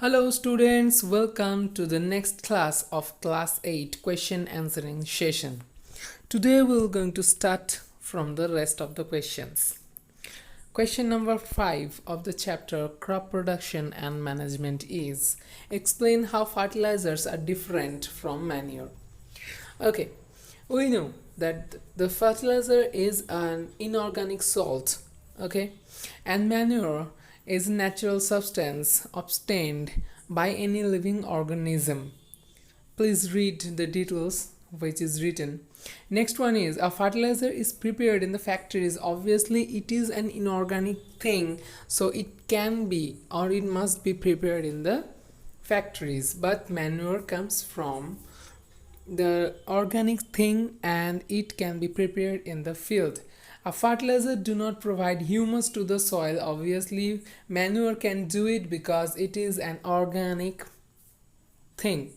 Hello students, welcome to the next class of class 8 question answering session. Today we're going to start from the rest of the questions. Question number 5 of the chapter crop production and management is explain how fertilizers are different from manure. Okay, we know that the fertilizer is an inorganic salt, okay, and manure is a natural substance obtained by any living organism. Please read the details which is written. Next one is a fertilizer is prepared in the factories. Obviously it is an inorganic thing, so it can be or it must be prepared in the factories, but manure comes from the organic thing and it can be prepared in the field. A fertilizer do not provide humus to the soil. Obviously manure can do it because it is an organic thing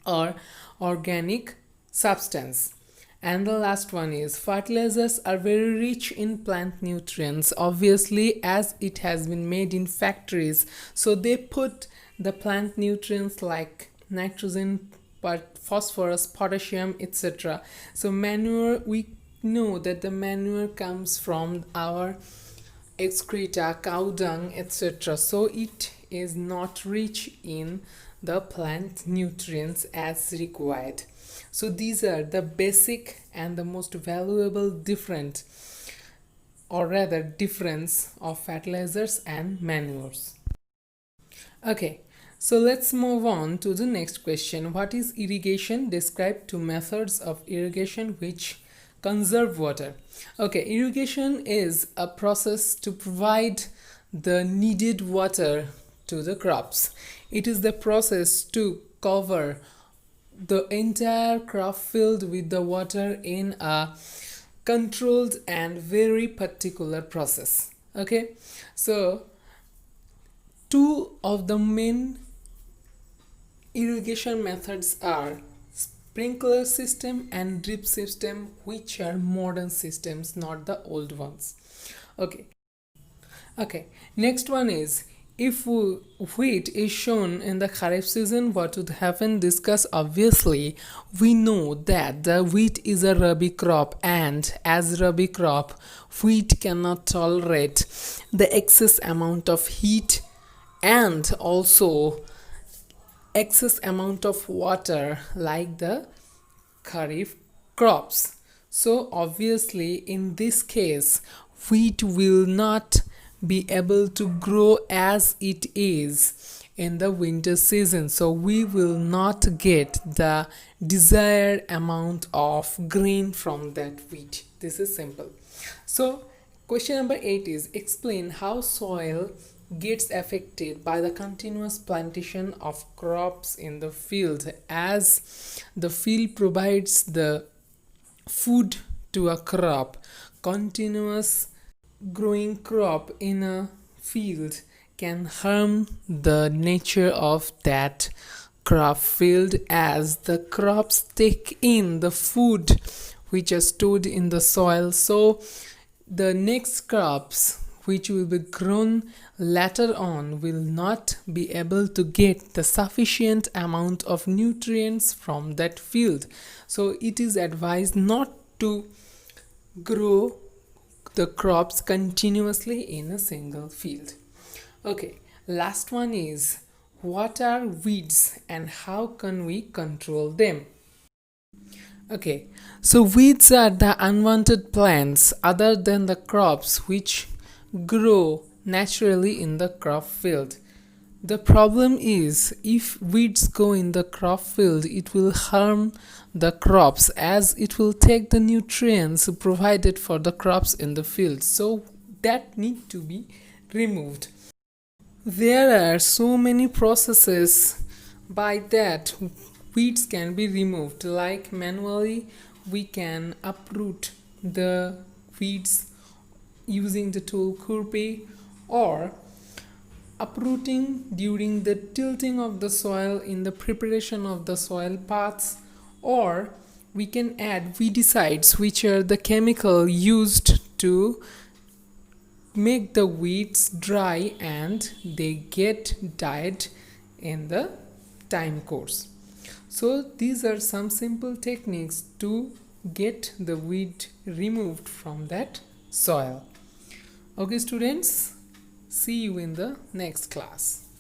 or organic substance. And the last one is fertilizers are very rich in plant nutrients, obviously, as it has been made in factories, so they put the plant nutrients like nitrogen, phosphorus, potassium, etc. So manure, we know that the manure comes from our excreta, cow dung, etc. So it is not rich in the plant nutrients as required. So these are the basic and the most valuable difference of fertilizers and manures. Okay, so let's move on to the next question. What is irrigation? Describe two methods of irrigation which conserve water. Okay, irrigation is a process to provide the needed water to the crops. It is the process to cover the entire crop field with the water in a controlled and very particular process. Okay, so two of the main irrigation methods are sprinkler system and drip system, which are modern systems, not the old ones. Okay, next one is if wheat is shown in the Kharif season, what would happen? Discuss. Obviously, we know that the wheat is a Rabi crop, and as Rabi crop, wheat cannot tolerate the excess amount of heat and also excess amount of water like the Kharif crops. So obviously, in this case, wheat will not be able to grow as it is in the winter season, so we will not get the desired amount of grain from that wheat. This is simple. So question number 8 is explain how soil gets affected by the continuous plantation of crops in the field, as the field provides the food to a crop. Continuous growing crop in a field can harm the nature of that crop field, as the crops take in the food which are stored in the soil. So the next crops which will be grown later on will not be able to get the sufficient amount of nutrients from that field. So it is advised not to grow the crops continuously in a single field. Okay, last one is what are weeds and how can we control them? Okay, so weeds are the unwanted plants other than the crops which grow naturally in the crop field. The problem is if weeds go in the crop field, it will harm the crops, as it will take the nutrients provided for the crops in the field. So that need to be removed. There are so many processes by that weeds can be removed, like manually we can uproot the weeds using the tool khurpi, or uprooting during the tilting of the soil in the preparation of the soil paths, or we can add weedicides, which are the chemical used to make the weeds dry and they get died in the time course. So these are some simple techniques to get the weed removed from that soil. Okay students, see you in the next class.